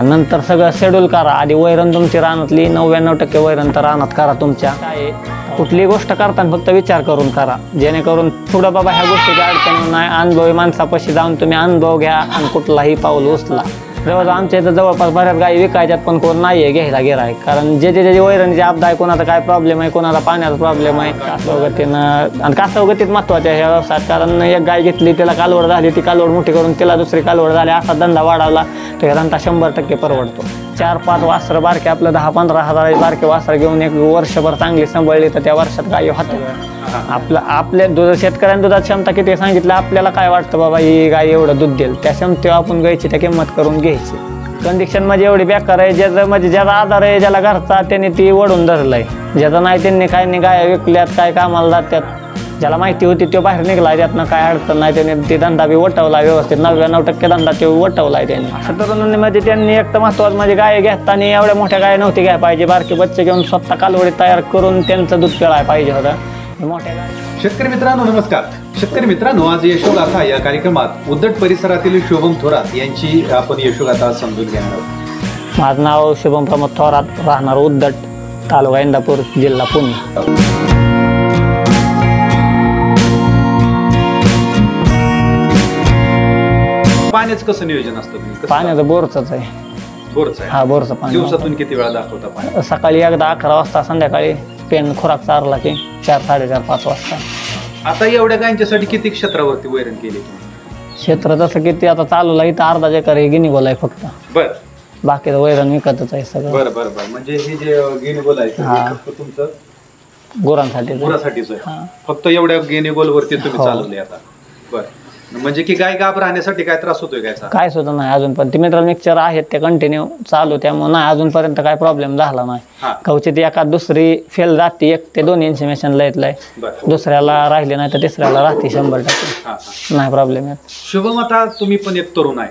आणि नंतर सगळं शेड्यूल करा. आधी वैरण तुमची रानातली 99% वैरण तर रानात करा तुमच्या. काय कुठलीही गोष्ट करताना फक्त विचार करून करा, जेणेकरून पुढं बाबा ह्या गोष्टीची अडचण नाही. अनुभवी माणसापाशी जाऊन तुम्ही अनुभव घ्या आणि कुठलाही पाऊल उचला. जवळ आमच्या इथं जवळपास बऱ्याच गायी विकायच्यात, पण कोण नाही आहे घ्यायला गिऱ्हाईक. कारण जे वैरणीचे अपदा आहे, कोणाचा काय प्रॉब्लेम आहे, कोणाला पाण्याचा प्रॉब्लेम आहे, कासवगतीनं आणि कासवगतीत महत्त्वाच्या ह्या व्यवसायात. कारण एक गाय घेतली, त्याला कालवड झाली, ती कालवड मोठी करून तिला दुसरी कालवड झाली, असा धंदा वाढवला तर ह्या धंदा 100% परवडतो. 4-5 वासरं बारके आपलं 10-15 हजाराचे बारके वासरं घेऊन एक वर्षभर चांगली सांभाळली तर त्या वर्षात गायी होते. आपल्या दूध शेतकऱ्यांनी दुधाची क्षमता किती सांगितलं, आपल्याला काय वाटतं बाबा ही गाय एवढं दूध देईल, त्या क्षमतेवर आपण गायची त्या किंमत करून घ्यायची. कंडिशन म्हणजे एवढी बेकार आहे, ज्याचा आधार आहे, ज्याला घरचा त्याने ती वडून धरलंय. ज्याचा नाही त्यांनी काय नाही गाय विकल्यात, काय कामाला जात्यात. ज्याला माहिती होती तो बाहेर निघला, त्यातनं काय अडचण नाही, त्याने ती धंदा बी वटवला व्यवस्थित. 99% धंदा तो वटवलाय त्यांनी. असं तरुणांनी म्हणजे त्यांनी एक तर महत्त्वाचं म्हणजे गाय घेताना एवढ्या मोठ्या गाय नव्हती घ्यायला पाहिजे. बारके बच्चे घेऊन स्वतः कालवडी तयार करून त्यांचं दूध पिळायला पाहिजे होतं. मोठ्या गाय. शेतकरी मित्रांनो नमस्कार. शेतकरी मित्रांनो, आज यशोगाथा या कार्यक्रमात उद्दट परिसरातील शुभम थोरात यांची आपण यशोगाथा समजून घेणार आहोत. माझं नाव शुभम प्रमोद थोरात, राहणार उद्दट, तालुका इंदापूर, जिल्हा पुणे. पाण्याचं कसं नियोजन असतं? पाण्याचं बोरचंच आहे. बोरचं आहे? हा, बोरचं पाणी. दिवसातून किती वेळा दाखवता पाणी? सकाळी एकदा 11 वाजता, संध्याकाळी पेन खुराक चारला की 4-4:30-5 वाजता. आता एवढ्या गायींच्यासाठी किती क्षेत्रावरती वैरण केली तुम्ही? क्षेत्र तसं किती आता चालूला इथं अर्धा एकर हे गिनीगोल आहे फक्त. बर. बाकीचं वैरण विकतच आहे सगळं. बरं बरं बरं. म्हणजे हे जे गिनीगोल आहे तुमचं गुरासाठीच आहे? फक्त एवढ्या गिनीगोलवरती तुम्ही चालवले आता? बरं. म्हणजे की गाय गाभ राहण्यासाठी काय त्रास होतोय? काय सुद्धा नाही अजून पण. ते मिनरल मिक्सचर आहेत ते कंटिन्यू चालू, त्यामुळे नाही अजूनपर्यंत काय प्रॉब्लेम झाला नाही. कवचित एखाद दुसरी फेल राहते, 1 ते 2 इन्फॉर्मेशन लयतलंय, दुसऱ्याला राहिले नाही तर तिसऱ्याला राहते 100%. नाही प्रॉब्लेम येत. शुभम, आता तुम्ही पण एक तरुण आहे,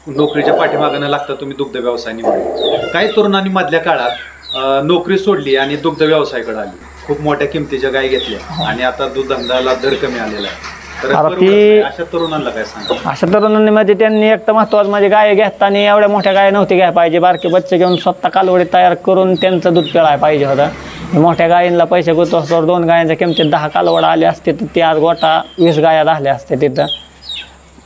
नोकरीच्या पाठीमागं लागता, तुम्ही दुग्ध व्यवसाय निवडला. काही तरुणांनी मधल्या काळात नोकरी सोडली आणि दुग्ध व्यवसायाकडे आली, खूप मोठ्या किमतीच्या गाय घेतल्या आणि आता दूध धंद्याला दर कमी आलेला आहे. अशा तरुणांना काय सांगा? अशा तरुणांनी म्हणजे त्यांनी एक तर महत्वाचं म्हणजे गाय घेताना एवढ्या मोठ्या गाय नव्हती घ्यायला पाहिजे. बारके बच्चे घेऊन स्वतः कालवडी तयार करून त्यांचं दूध पिळायला पाहिजे होतं. मोठ्या गायींना पैसे गुंतवल्यावर 2 गायांच्या किमतीत 10 कालवडा आले असते तर ते आज गोटा 20 गाया झाल्या असते. तिथं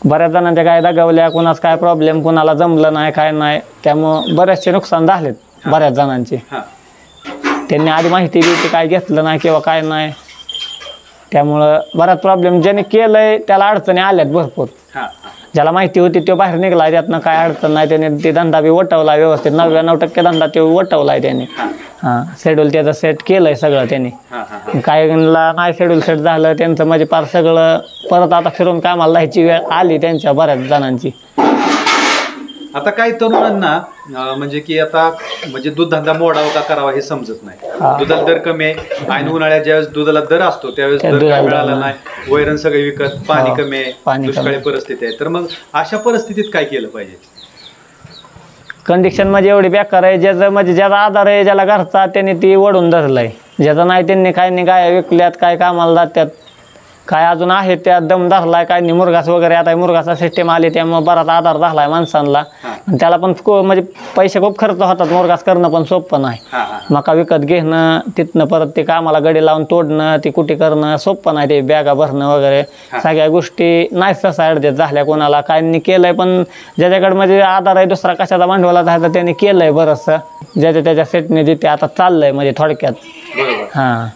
बऱ्याच जणांच्या गाय दगावल्या, कोणाच काय प्रॉब्लेम, कोणाला जमलं नाही, काय नाही, त्यामुळं बरेचसे नुकसान झालेत बऱ्याच जणांचे. त्यांनी आधी माहिती दिली काय घेतलं नाही किंवा काय नाही, त्यामुळं बराच प्रॉब्लेम. ज्याने केलंय त्याला अडचणी आल्यात भरपूर. ज्याला माहिती होती तो बाहेर निघला, त्यातनं काय अडचण नाही, त्याने ते धंदा बी वटवला व्यवस्थित. 99% धंदा तो वटवलाय त्याने. शेड्यूल त्याचं सेट केलंय सगळं त्यांनी. काहींना नाही शेड्यूल सेट झालं त्यांचं, म्हणजे पार सगळं परत आता फिरून कामाला जायची वेळ आली त्यांच्या बऱ्याच जणांची. आता काही तरुणांना म्हणजे की आता म्हणजे दूध धंदा मोडावा का करावा हे समजत नाही. दुधाला दर कमी आहे, ऐन उन्हाळ्यात ज्यावेळेस दुधाला दर असतो त्यावेळेस दर काय मिळाला नाही, वैरण सगळे विकत, पाणी कमी आहे, दुष्काळी परिस्थिती आहे. तर मग अशा परिस्थितीत काय केलं पाहिजे? कंडिशन म्हणजे एवढी बेकार आहे, ज्याचा आधार आहे, ज्याला घरचा त्याने ती वडून धरलंय. ज्याचा नाही त्यांनी काय नाही गाय विकल्यात, काय कामाला जात्यात, काय अजून आहे त्या दम धरलाय, काय नाही मुरघास वगैरे. आता मुरघाचा सिस्टीम आली त्यामुळे बराच आधार झालाय माणसांना. त्याला पण म्हणजे पैसे खूप खर्च होतात, मुरघास करणं पण सोपं नाही. मका विकत घेणं, तिथनं परत ते कामाला गडी लावून तोडणं, ती कुटी करणं सोपं नाही. ते बॅगा भरणं वगैरे सगळ्या गोष्टी नाही तसा ऍडजस्ट झाल्या कोणाला. काय केलंय पण ज्याच्याकडे म्हणजे आधार आहे, दुसरा कशाचा भांडवला जायचा त्याने केलंय बरंचसं, ज्याच्या त्याच्या सेटने जिथे आता चाललंय म्हणजे थोडक्यात.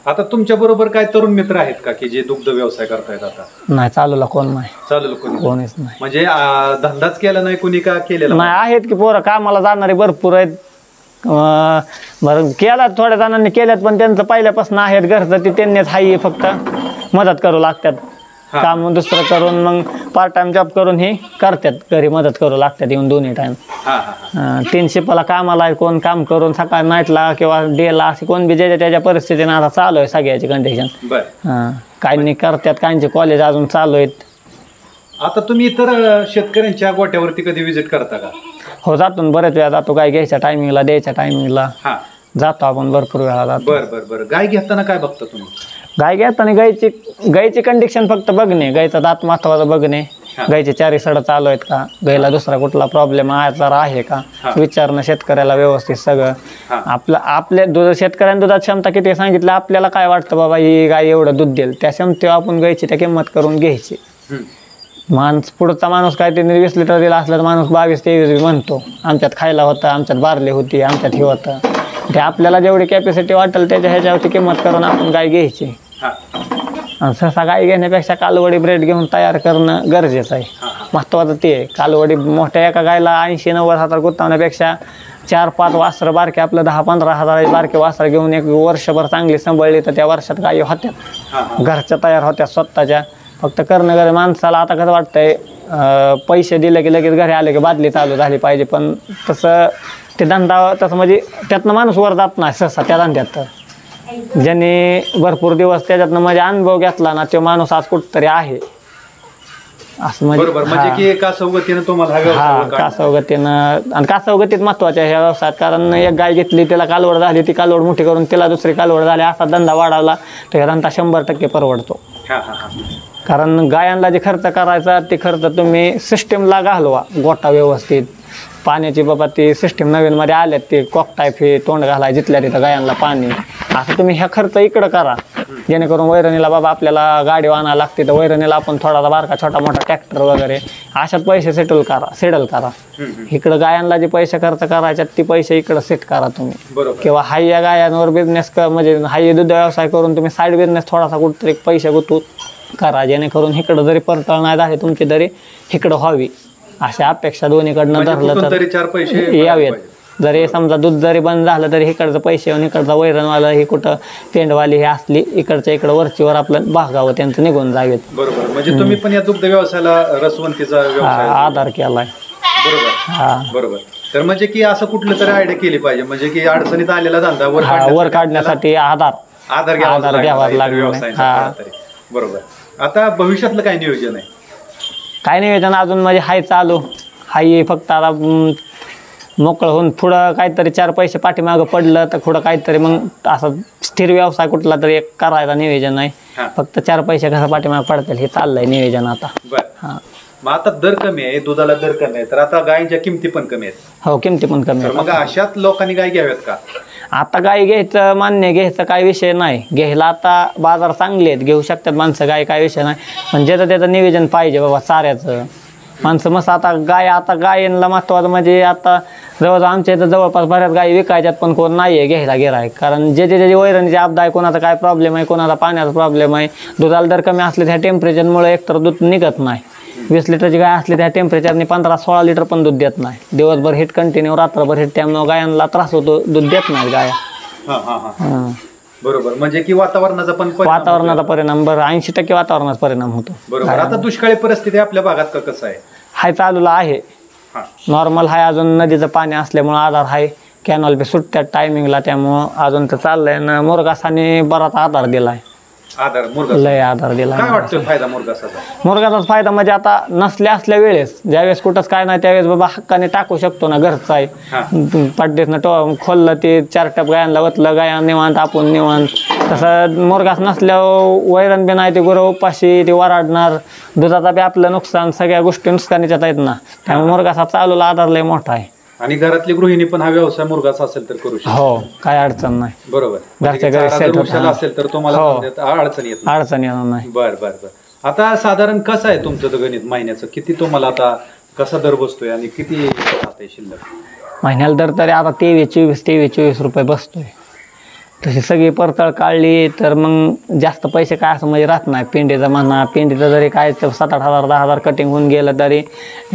आता तुमच्या बरोबर काय तरुण मित्र आहेत का की जे दुग्ध व्यवसाय करतायत? आता नाही चालूला कोण नाही. चालूला कोणीच नाही. म्हणजे धंदाच केला नाही कुणी का केलेला नाही? आहेत की पोरं कामाला जाणारे भरपूर आहेत. बरं केल्यात, थोड्या जणांनी केल्यात, पण त्यांचं पहिल्यापासून आहेत घरचं ते त्यांनीच हाई फक्त मदत करू लागतात. काम दुसरं करून मग पार्ट टाइम जॉब करून हे करतात, घरी मदत करू लागतात येऊन 2 टाइम. 3 शिपाला कामाला आहे, कोण काम करून सकाळी नाईटला किंवा डेला, असे कोण बी ज्याच्या त्याच्या परिस्थितीने आता चालू आहे सगळ्याची कंडिशन. काहींनी करतात, काहींचे कॉलेज अजून चालू आहेत. आता तुम्ही इतर शेतकऱ्यांच्या गोट्यावरती कधी व्हिजिट करता का? हो, जातो बरेच वेळा जातो. गाय घ्यायच्या टायमिंगला, द्यायच्या टायमिंगला जातो आपण, भरपूर वेळा जातो. बरं. गाय घेताना काय बघता तुम्ही? गाय घेताना गायची कंडिशन फक्त बघणे, गायचा दात महत्वाचा बघणे, गायचे चारी सड चालू आहेत का, गायला दुसरा कुठला प्रॉब्लेम आजार आहे का विचारणं शेतकऱ्याला व्यवस्थित सगळं. आपल्या शेतकऱ्यांनी दुधाची क्षमता किती सांगितलं, आपल्याला काय वाटतं बाबा ही गाय एवढं दूध देईल, त्या क्षमतेवर आपण गायची त्या किंमत करून घ्यायची. पुढचा माणूस काय ते 20 लिटर दिला असला तर माणूस 22-23 म्हणतो, आमच्यात खायला होतं, आमच्यात बारले होती, आमच्यात हे होतं. ते आपल्याला जेवढी कॅपॅसिटी वाटेल त्याच्या ह्याच्यावरती किंमत करून आपण गाय घ्यायची. आणि सहसा गाय घेण्यापेक्षा कालवडी ब्रेड घेऊन तयार करणं गरजेचं आहे. महत्त्वाचं ते आहे. कालवडी मोठ्या एका गायला 80-90 हजार गुंतवण्यापेक्षा 4-5 वासरं बारके आपलं 10-15 हजाराची बारके वासरं घेऊन एक वर्षभर चांगली सांभाळली तर त्या वर्षात गायी होत्यात, घरच्या तयार होत्या स्वतःच्या. फक्त करणं गरज माणसाला आता कसं वाटतंय पैसे दिले की लगेच घरी आले की बादली चालू झाली पाहिजे, पण तसं ते धंदा तसं म्हणजे त्यातनं माणूस वर जात नाही सहसा त्या धंद्यात. ज्यांनी भरपूर दिवस त्याच्यातनं म्हणजे अनुभव घेतला ना तो माणूस आज कुठंतरी आहे असं म्हणजे की कासवगतीनं तुम्हाला कासवगतीनं. आणि कासवगतीत महत्वाच्या ह्या व्यवसायात, कारण एक गाय घेतली त्याला कालवड झाली, ती कालवड मोठी करून तिला दुसरी कालवड झाली, असा धंदा वाढवला तर ह्या धंदा 100% परवडतो. कारण गायांना जे खर्च करायचा ते खर्च तुम्ही सिस्टीमला घालवा, गोठा व्यवस्थित, पाण्याची बाबा ती सिस्टीम नवीनमध्ये आल्यात ते कॉक टाईप हे तोंड घालाय जिथल्या तिथं गायांना पाणी, असं तुम्ही ह्या खर्च इकडं करा. जेणेकरून वैरणीला बाबा आपल्याला गाडी आणायला लागते तर वैरणीला आपण थोडासा बारका छोटा मोठा ट्रॅक्टर वगैरे अशात पैसे सेटल करा. इकडं गायांना जे पैसे खर्च करायच्यात ते पैसे इकडं सेट करा तुम्ही. किंवा हाय या गायांवर बिझनेस म्हणजे हाय दूध व्यवसाय करून तुम्ही साईड बिझनेस थोडासा कुठतरी पैसे गुंतवून करा, जेणेकरून इकडं जरी परतळ नाही झाली तुमची तरी इकडं व्हावी अशा अपेक्षा दोन्हीकडनं धरलं तर 4 पैसे यावेत. जरी समजा दूध जरी बंद झालं तरी इकडचं पैसे येऊन इकडचा वैरणवाला ही कुठं पेंडवाली हे असली इकडच्या इकडं वरचीवर आपलं भागावं त्यांचं निघून जावेत. बरोबर. म्हणजे तुम्ही पण या दुग्ध व्यवसायाला रसवंतीचा व्यवसाय आधार केलाय. बरोबर. तर म्हणजे की असं कुठलं तरी आयडिया केली पाहिजे, म्हणजे की अडचणीत आलेला धंदा वर काढण्यासाठी आधार घ्यावा लागला. बरोबर. आता भविष्यातलं काय नियोजन आहे? काय नियोजन अजून म्हणजे हाय चालू हाय, फक्त आता मोकळं होऊन पुढं काहीतरी 4 पैसे पाठीमागं पडलं तर पुढं काहीतरी मग असं स्थिर व्यवसाय कुठला तरी एक करायचा नियोजन आहे. फक्त 4 पैसे कसं पाठीमागं पडतील हे चाललंय नियोजन आता. मग आता दर कमी आहे, दुधाला दर कमी आहे, तर आता गायींच्या किमती पण कमी आहेत. हो, किमती पण कमी आहेत. मग अशात लोकांनी गाय घ्याव्यात का? आता गाय घ्यायचं मान्य, घ्यायचं काय विषय नाही, घ्यायला आता बाजार चांगले आहेत, घेऊ शकतात माणसं गाय, काय विषय नाही. पण ज्याचं त्याचं नियोजन पाहिजे बाबा चाऱ्याचं. माणसं मस्त आता गायींना महत्वाचं म्हणजे आता जवळजवळ आमच्या इथं जवळपास बऱ्याच गायी विकायच्यात पण कोण नाही आहे घ्यायला गिऱ्हाईक. कारण जे वैरणीचे अपदा आहे, कोणाचा काय प्रॉब्लेम आहे, कोणाला पाण्याचा प्रॉब्लेम आहे, दुधाला दर कमी असले त्या टेम्परेचरमुळे एकतर दूध निघत नाही. 20 लिटरची गाय असली त्या टेम्परेचरने 15-16 लिटर पण दूध देत नाही. दिवसभर हिट कंटिन्यू, रात्रभर हिट, त्यामुळे गायांना त्रास होतो, दूध देत नाही गाया. बरोबर. म्हणजे की वातावरणाचा परिणाम 80% वातावरणाचा परिणाम होतो. बरोबर. आता दुष्काळी परिस्थिती आपल्या भागात का कसं आहे? हाय चालूला आहे, नॉर्मल हाय. अजून नदीचं पाणी असल्यामुळे आधार आहे, कॅनॉल बी सुटत्यात टायमिंगला, त्यामुळं अजून तर चाललंय ना. मुरघासाने बराच आधार दिलाय, लय आधार दिला. काय वाटतं फायदा मुरघासाचा? मुरघाचाच फायदा म्हणजे आता नसल्या असल्या वेळेस ज्यावेळेस कुठंच काय नाही त्यावेळेस बाबा हक्काने टाकू शकतो ना, घरचं आहे, पड्डेसनं खोललं ते 4 टप गायांना वतलं, गाया निवांत आपण निवांत. तसं मुरघास नसल्यावर वैरण बी नाही, ते गुरं उपाशी ते वराडणार, दुधाचा बी आपलं नुकसान, सगळ्या गोष्टी नुकसानीच्यात आहेत ना. त्यामुळे मुरघासा चालूला आधार लय मोठा आहे. आणि घरातली गृहिणी पण हा व्यवसाय मुरघाचा असेल तर करू शकतो. हो, काय अडचण नाही. बरोबर. घरच्या घरी सेट असेल तर तुम्हाला अडचण येणार नाही. बर. आता साधारण कसं आहे तुमचं गणित महिन्याचं? किती तुम्हाला आता कसा दर बसतोय आणि किती शिल्लक? महिन्याला दर तरी आता 23-24 रुपये बसतोय. तशी सगळी परतळ काढली तर मग जास्त पैसे काय असं म्हणजे राहत नाही. पिंडीचं म्हणा, पिंडीचं जरी काय 7-8 हजार 10 हजार कटिंग होऊन गेलं तरी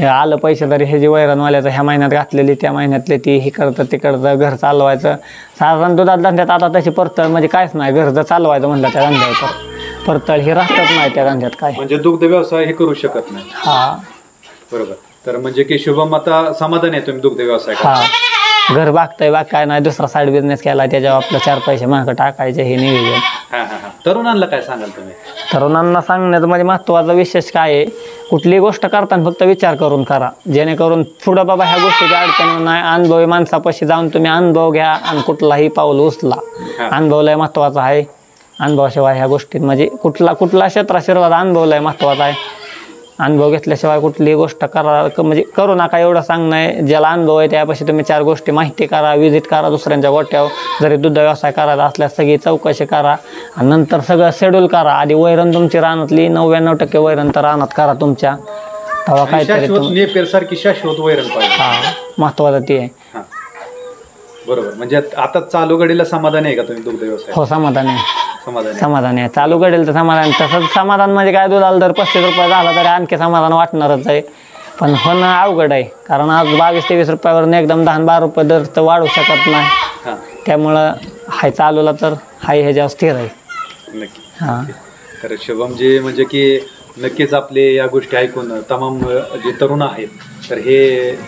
आलं पैसे, तरी हे जे वैरणवाल्याचं ह्या महिन्यात घातलेली त्या महिन्यातले ती हे करतं तिकडचं घर चालवायचं. साधारण दुधात धंद्यात आता तशी परतळ म्हणजे कायच नाही. घर जर चालवायचं म्हणलं त्या धंद्यावर तर परतळ हे राहतच नाही त्या धंद्यात काय. म्हणजे दुग्ध व्यवसाय हे करू शकत नाही. बरोबर. तर म्हणजे की शुभम आता समाधान आहे तुम्ही दुग्ध व्यवसाय घर बागताय काय नाही, दुसरा साईड बिझनेस केला त्याच्यावर आपलं 4 पैसे मागं टाकायचे हे नियोजन. तरुणांना काय सांगाल तुम्ही? तरुणांना सांगण्याचं म्हणजे महत्त्वाचा विशेष काय आहे, कुठलीही गोष्ट करताना फक्त विचार करून करा, जेणेकरून पुढं बाबा ह्या गोष्टीची अडचण नाही. अनुभवी माणसापाशी जाऊन तुम्ही अनुभव घ्या आणि कुठलाही पाऊल उचला. अनुभव लय महत्त्वाचा आहे. अनुभवाशिवाय ह्या गोष्टीत म्हणजे कुठला क्षेत्रात शिरवाचा अनुभव लय महत्त्वाचा आहे. अनुभव घेतल्याशिवाय कुठलीही गोष्ट म्हणजे करू नका एवढं सांगणं आहे. ज्याला अनुभव आहे त्यापाशी तुम्ही 4 गोष्टी माहिती करा, विजिट करा दुसऱ्यांच्या गोट्यावर. जरी दुध व्यवसाय करायचा असल्यास सगळी चौकशी करा आणि नंतर सगळं शेड्यूल करा. आधी वैरण तुमची रानातली 99% वैरण तर रानात करा तुमच्या. तेव्हा काहीतरी नेपेरसारखी शाश्वत वैरण पाहिजे. हा, महत्वाचं ते आहे. बरोबर. म्हणजे आता चालू घडीला समाधान आहे का तुम्ही दुग्ध व्यवसाय? हो, समाधान आहे. समाधान आहे. चालू घडेल तर समाधान. तसंच समाधान म्हणजे काय, दुधाला दर 35 रुपये झाला तरी आणखी समाधान वाटणारच आहे. पण होणं अवघड आहे, कारण आज 22-23 रुपयावरून एकदम 10-12 रुपये दर तर वाढू शकत नाही. त्यामुळं हाय चालूला तर हाय ह्याच्यावर स्थिर आहे. नक्की. हां, तर शुभम जी म्हणजे की नक्कीच आपले या गोष्टी ऐकून तमाम जे तरुण आहेत तर हे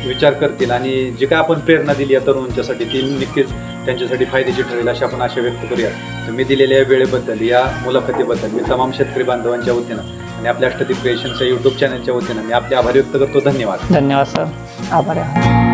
विचार करतील आणि जे काय आपण प्रेरणा दिली या तरुणांच्यासाठी ती नक्कीच त्यांच्यासाठी फायद्याची ठरेल अशी आपण आशा व्यक्त करूया. तर मी दिलेल्या या वेळेबद्दल, या मुलाखतीबद्दल मी तमाम शेतकरी बांधवांच्या वतीनं आणि आपल्या अष्टदीप क्रिएशनच्या YouTube चॅनलच्या वतीनं मी आपले आभार व्यक्त करतो. धन्यवाद. धन्यवाद सर, आभार आहे.